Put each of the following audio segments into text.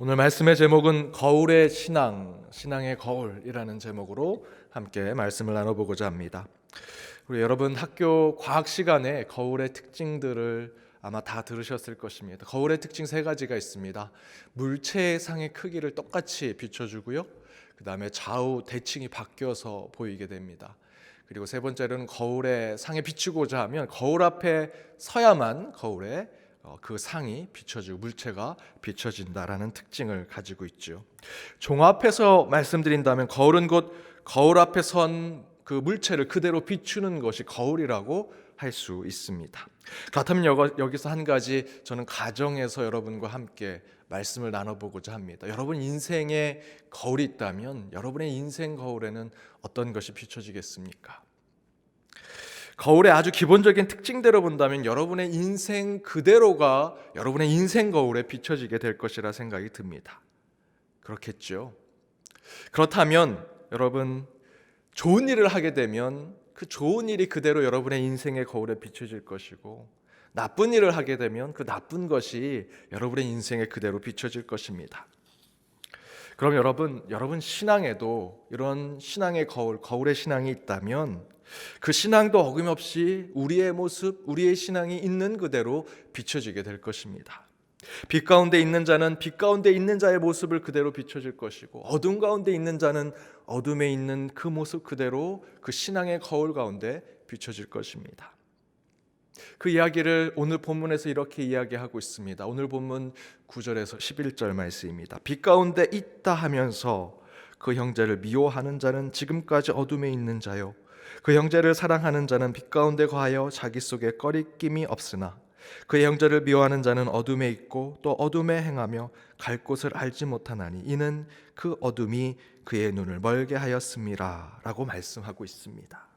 오늘 말씀의 제목은 거울의 신앙, 신앙의 거울이라는 제목으로 함께 말씀을 나눠보고자 합니다. 우리 여러분 학교 과학 시간에 거울의 특징들을 아마 다 들으셨을 것입니다. 거울의 특징 세 가지가 있습니다. 물체상의 크기를 똑같이 비춰주고요. 그 다음에 좌우 대칭이 바뀌어서 보이게 됩니다. 그리고 세 번째로는 거울의 상에 비추고자 하면 거울 앞에 서야만 거울에 그 상이 비춰지고 물체가 비춰진다라는 특징을 가지고 있죠. 종합해서 말씀드린다면 거울은 곧 거울 앞에 선 그 물체를 그대로 비추는 것이 거울이라고 할 수 있습니다. 그렇다면 여기서 한 가지 저는 가정에서 여러분과 함께 말씀을 나눠보고자 합니다. 여러분 인생에 거울이 있다면 여러분의 인생 거울에는 어떤 것이 비춰지겠습니까? 거울의 아주 기본적인 특징대로 본다면 여러분의 인생 그대로가 여러분의 인생 거울에 비춰지게 될 것이라 생각이 듭니다. 그렇겠죠? 그렇다면 여러분 좋은 일을 하게 되면 그 좋은 일이 그대로 여러분의 인생의 거울에 비춰질 것이고 나쁜 일을 하게 되면 그 나쁜 것이 여러분의 인생에 그대로 비춰질 것입니다. 그럼 여러분 신앙에도 이런 신앙의 거울의 신앙이 있다면 그 신앙도 어김없이 우리의 모습, 우리의 신앙이 있는 그대로 비춰지게 될 것입니다. 빛 가운데 있는 자는 빛 가운데 있는 자의 모습을 그대로 비춰질 것이고 어둠 가운데 있는 자는 어둠에 있는 그 모습 그대로 그 신앙의 거울 가운데 비춰질 것입니다. 그 이야기를 오늘 본문에서 이렇게 이야기하고 있습니다. 오늘 본문 9절에서 11절 말씀입니다. 빛 가운데 있다 하면서 그 형제를 미워하는 자는 지금까지 어둠에 있는 자요 그 형제를 사랑하는 자는 빛 가운데 거하여 자기 속에 꺼리낌이 없으나 그의 형제를 미워하는 자는 어둠에 있고 또 어둠에 행하며 갈 곳을 알지 못하나니 이는 그 어둠이 그의 눈을 멀게 하였음이라 라고 말씀하고 있습니다.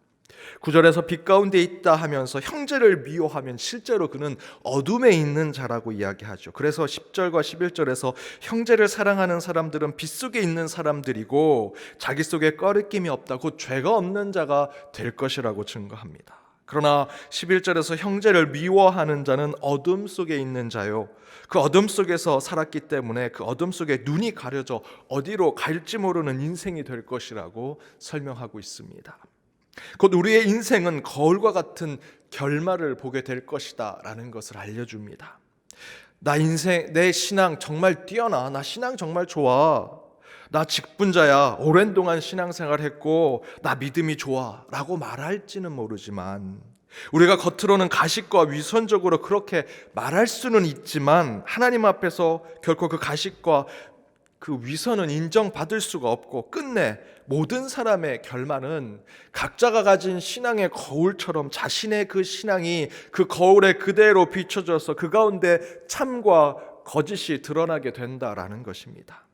9절에서 빛 가운데 있다 하면서 형제를 미워하면 실제로 그는 어둠에 있는 자라고 이야기하죠. 그래서 10절과 11절에서 형제를 사랑하는 사람들은 빛 속에 있는 사람들이고 자기 속에 꺼리낌이 없다 곧 죄가 없는 자가 될 것이라고 증거합니다. 그러나 11절에서 형제를 미워하는 자는 어둠 속에 있는 자요 그 어둠 속에서 살았기 때문에 그 어둠 속에 눈이 가려져 어디로 갈지 모르는 인생이 될 것이라고 설명하고 있습니다. 곧 우리의 인생은 거울과 같은 결말을 보게 될 것이다 라는 것을 알려줍니다. 내 신앙 정말 뛰어나, 나 신앙 정말 좋아, 나 직분자야, 오랜 동안 신앙생활 했고 나 믿음이 좋아 라고 말할지는 모르지만 우리가 겉으로는 가식과 위선적으로 그렇게 말할 수는 있지만 하나님 앞에서 결코 그 가식과 그 위선은 인정받을 수가 없고 끝내 모든 사람의 결말은 각자가 가진 신앙의 거울처럼 자신의 그 신앙이 그 거울에 그대로 비춰져서 그 가운데 참과 거짓이 드러나게 된다라는 것입니다.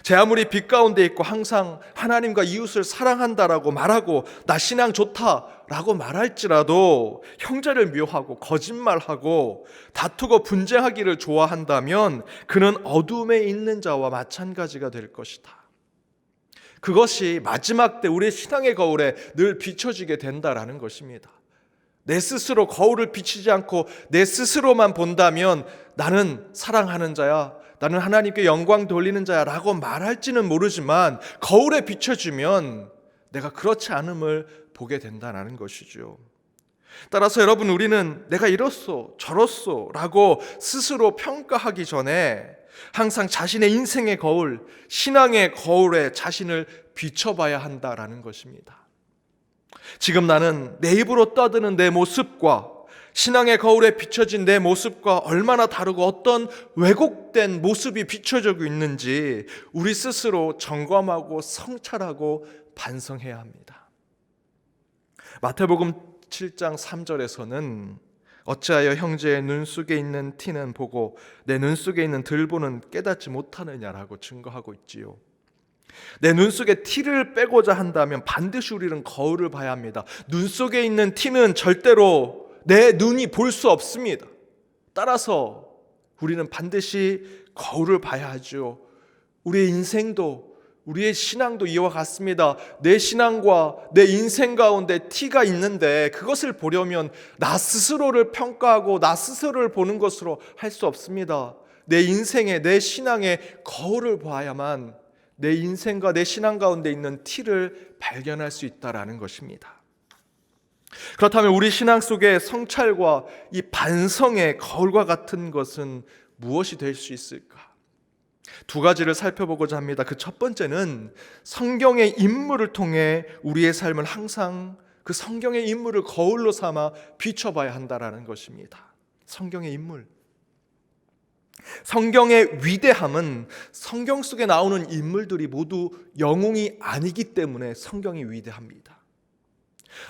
제 아무리 빛 가운데 있고 항상 하나님과 이웃을 사랑한다라고 말하고 나 신앙 좋다라고 말할지라도 형제를 미워하고 거짓말하고 다투고 분쟁하기를 좋아한다면 그는 어둠에 있는 자와 마찬가지가 될 것이다. 그것이 마지막 때 우리의 신앙의 거울에 늘 비춰지게 된다라는 것입니다. 내 스스로 거울을 비치지 않고 내 스스로만 본다면 나는 사랑하는 자야, 나는 하나님께 영광 돌리는 자야 라고 말할지는 모르지만 거울에 비춰주면 내가 그렇지 않음을 보게 된다는 것이죠. 따라서 여러분 우리는 내가 이렇소 저렇소 라고 스스로 평가하기 전에 항상 자신의 인생의 거울, 신앙의 거울에 자신을 비춰봐야 한다라는 것입니다. 지금 나는 내 입으로 떠드는 내 모습과 신앙의 거울에 비춰진 내 모습과 얼마나 다르고 어떤 왜곡된 모습이 비춰지고 있는지 우리 스스로 점검하고 성찰하고 반성해야 합니다. 마태복음 7장 3절에서는 어찌하여 형제의 눈 속에 있는 티는 보고 내 눈 속에 있는 들보는 깨닫지 못하느냐라고 증거하고 있지요. 내 눈 속에 티를 빼고자 한다면 반드시 우리는 거울을 봐야 합니다. 눈 속에 있는 티는 절대로 내 눈이 볼 수 없습니다. 따라서 우리는 반드시 거울을 봐야 하죠. 우리의 인생도 우리의 신앙도 이와 같습니다. 내 신앙과 내 인생 가운데 티가 있는데 그것을 보려면 나 스스로를 평가하고 나 스스로를 보는 것으로 할 수 없습니다. 내 인생의, 내 신앙의 거울을 보아야만 내 인생과 내 신앙 가운데 있는 티를 발견할 수 있다라는 것입니다. 그렇다면 우리 신앙 속에 성찰과 이 반성의 거울과 같은 것은 무엇이 될 수 있을까? 두 가지를 살펴보고자 합니다. 그 첫 번째는 성경의 인물을 통해 우리의 삶을 항상 그 성경의 인물을 거울로 삼아 비춰봐야 한다라는 것입니다. 성경의 인물. 성경의 위대함은 성경 속에 나오는 인물들이 모두 영웅이 아니기 때문에 성경이 위대합니다.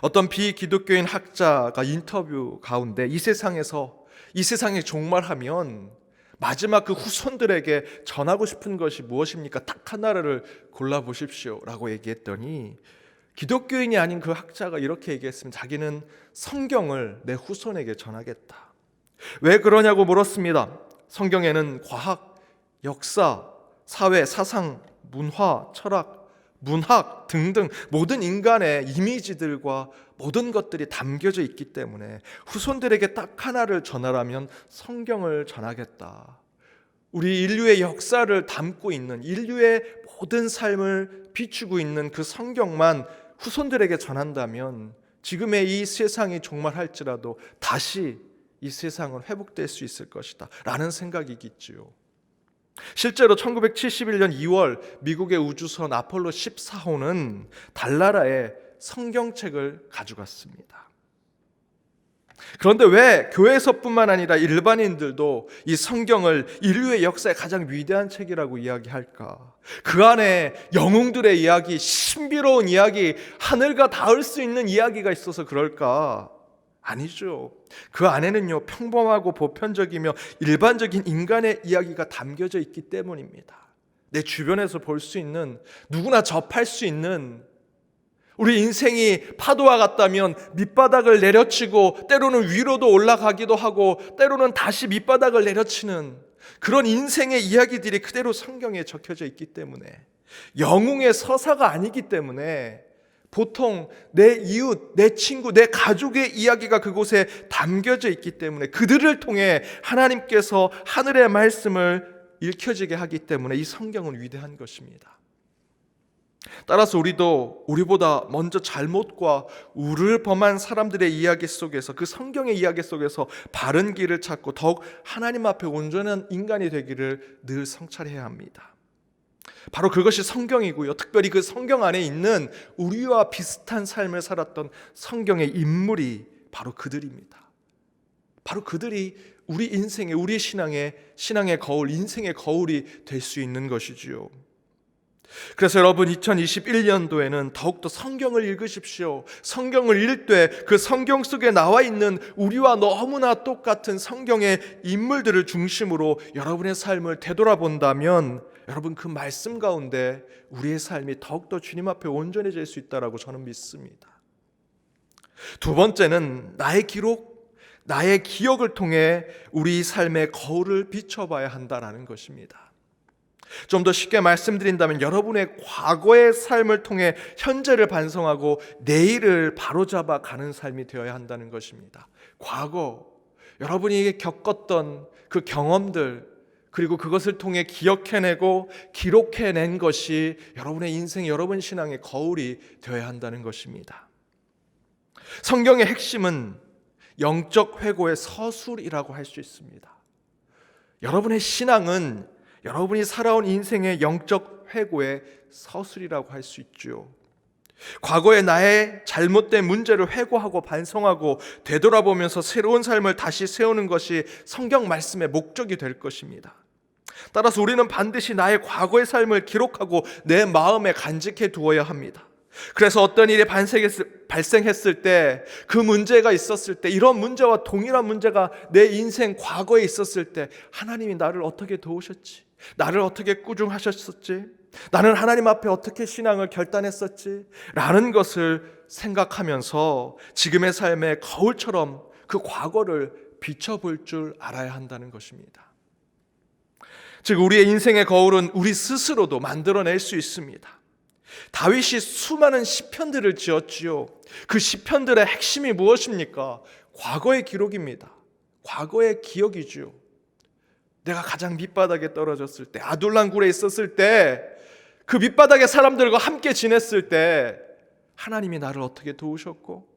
어떤 비기독교인 학자가 인터뷰 가운데 이 세상에 종말하면 마지막 그 후손들에게 전하고 싶은 것이 무엇입니까? 딱 하나를 골라보십시오 라고 얘기했더니 기독교인이 아닌 그 학자가 이렇게 얘기했습니다. 자기는 성경을 내 후손에게 전하겠다. 왜 그러냐고 물었습니다. 성경에는 과학, 역사, 사회, 사상, 문화, 철학, 문학 등등 모든 인간의 이미지들과 모든 것들이 담겨져 있기 때문에 후손들에게 딱 하나를 전하라면 성경을 전하겠다. 우리 인류의 역사를 담고 있는, 인류의 모든 삶을 비추고 있는 그 성경만 후손들에게 전한다면 지금의 이 세상이 종말할지라도 다시 이 세상은 회복될 수 있을 것이다 라는 생각이겠지요. 실제로 1971년 2월 미국의 우주선 아폴로 14호는 달나라에 성경책을 가져갔습니다. 그런데 왜 교회에서뿐만 아니라 일반인들도 이 성경을 인류의 역사의 가장 위대한 책이라고 이야기할까? 그 안에 영웅들의 이야기, 신비로운 이야기, 하늘과 닿을 수 있는 이야기가 있어서 그럴까? 아니죠. 그 안에는요, 평범하고 보편적이며 일반적인 인간의 이야기가 담겨져 있기 때문입니다. 내 주변에서 볼 수 있는, 누구나 접할 수 있는, 우리 인생이 파도와 같다면 밑바닥을 내려치고 때로는 위로도 올라가기도 하고 때로는 다시 밑바닥을 내려치는 그런 인생의 이야기들이 그대로 성경에 적혀져 있기 때문에, 영웅의 서사가 아니기 때문에 보통 내 이웃, 내 친구, 내 가족의 이야기가 그곳에 담겨져 있기 때문에 그들을 통해 하나님께서 하늘의 말씀을 읽혀지게 하기 때문에 이 성경은 위대한 것입니다. 따라서 우리도 우리보다 먼저 잘못과 우를 범한 사람들의 이야기 속에서, 그 성경의 이야기 속에서 바른 길을 찾고 더욱 하나님 앞에 온전한 인간이 되기를 늘 성찰해야 합니다. 바로 그것이 성경이고요. 특별히 그 성경 안에 있는 우리와 비슷한 삶을 살았던 성경의 인물이 바로 그들입니다. 바로 그들이 우리 인생의, 우리 신앙의 거울, 인생의 거울이 될 수 있는 것이지요. 그래서 여러분 2021년도에는 더욱더 성경을 읽으십시오. 성경을 읽을 때 그 성경 속에 나와 있는 우리와 너무나 똑같은 성경의 인물들을 중심으로 여러분의 삶을 되돌아본다면 여러분 그 말씀 가운데 우리의 삶이 더욱더 주님 앞에 온전해질 수 있다라고 저는 믿습니다. 두 번째는 나의 기록, 나의 기억을 통해 우리 삶의 거울을 비춰봐야 한다는 것입니다. 좀 더 쉽게 말씀드린다면 여러분의 과거의 삶을 통해 현재를 반성하고 내일을 바로잡아 가는 삶이 되어야 한다는 것입니다. 과거, 여러분이 겪었던 그 경험들, 그리고 그것을 통해 기억해내고 기록해낸 것이 여러분의 인생, 여러분 신앙의 거울이 되어야 한다는 것입니다. 성경의 핵심은 영적 회고의 서술이라고 할 수 있습니다. 여러분의 신앙은 여러분이 살아온 인생의 영적 회고의 서술이라고 할 수 있죠. 과거의 나의 잘못된 문제를 회고하고 반성하고 되돌아보면서 새로운 삶을 다시 세우는 것이 성경 말씀의 목적이 될 것입니다. 따라서 우리는 반드시 나의 과거의 삶을 기록하고 내 마음에 간직해 두어야 합니다. 그래서 어떤 일이 발생했을 때, 그 문제가 있었을 때, 이런 문제와 동일한 문제가 내 인생 과거에 있었을 때 하나님이 나를 어떻게 도우셨지? 나를 어떻게 꾸중하셨었지? 나는 하나님 앞에 어떻게 신앙을 결단했었지? 라는 것을 생각하면서 지금의 삶의 거울처럼 그 과거를 비춰볼 줄 알아야 한다는 것입니다. 즉 우리의 인생의 거울은 우리 스스로도 만들어낼 수 있습니다. 다윗이 수많은 시편들을 지었지요. 그 시편들의 핵심이 무엇입니까? 과거의 기록입니다. 과거의 기억이지요. 내가 가장 밑바닥에 떨어졌을 때, 아둘람굴에 있었을 때, 그 밑바닥의 사람들과 함께 지냈을 때 하나님이 나를 어떻게 도우셨고,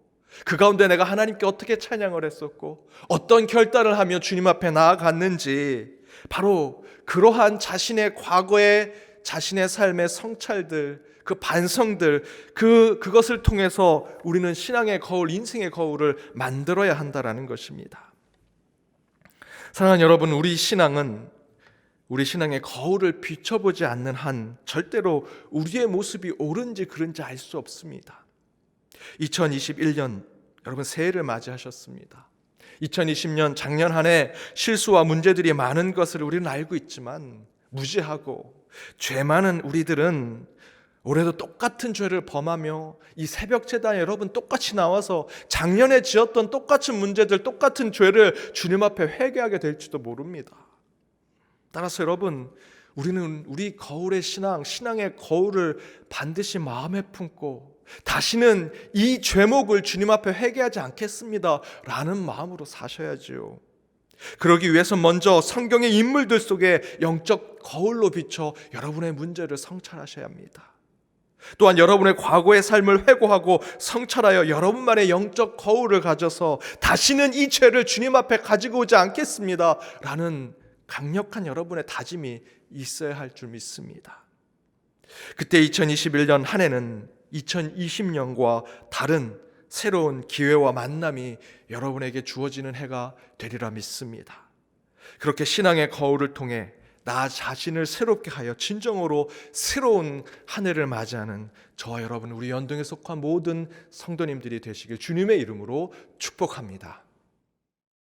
그 가운데 내가 하나님께 어떻게 찬양을 했었고, 어떤 결단을 하며 주님 앞에 나아갔는지, 바로 그러한 자신의 과거의 자신의 삶의 성찰들, 그 반성들, 그것을 통해서 우리는 신앙의 거울, 인생의 거울을 만들어야 한다라는 것입니다. 사랑하는 여러분, 우리 신앙의 거울을 비춰보지 않는 한 절대로 우리의 모습이 옳은지 그른지 알 수 없습니다. 2021년 여러분 새해를 맞이하셨습니다. 2020년 작년 한 해 실수와 문제들이 많은 것을 우리는 알고 있지만 무지하고 죄 많은 우리들은 올해도 똑같은 죄를 범하며 이 새벽 제단에 여러분 똑같이 나와서 작년에 지었던 똑같은 문제들, 똑같은 죄를 주님 앞에 회개하게 될지도 모릅니다. 따라서 여러분, 우리는 우리 거울의 신앙의 거울을 반드시 마음에 품고 다시는 이 죄목을 주님 앞에 회개하지 않겠습니다 라는 마음으로 사셔야지요. 그러기 위해서 먼저 성경의 인물들 속에 영적 거울로 비춰 여러분의 문제를 성찰하셔야 합니다. 또한 여러분의 과거의 삶을 회고하고 성찰하여 여러분만의 영적 거울을 가져서 다시는 이 죄를 주님 앞에 가지고 오지 않겠습니다 라는 강력한 여러분의 다짐이 있어야 할 줄 믿습니다. 그때 2021년 한 해는 2020년과 다른 새로운 기회와 만남이 여러분에게 주어지는 해가 되리라 믿습니다. 그렇게 신앙의 거울을 통해 나 자신을 새롭게 하여 진정으로 새로운 한 해를 맞이하는 저와 여러분, 우리 연동에 속한 모든 성도님들이 되시길 주님의 이름으로 축복합니다.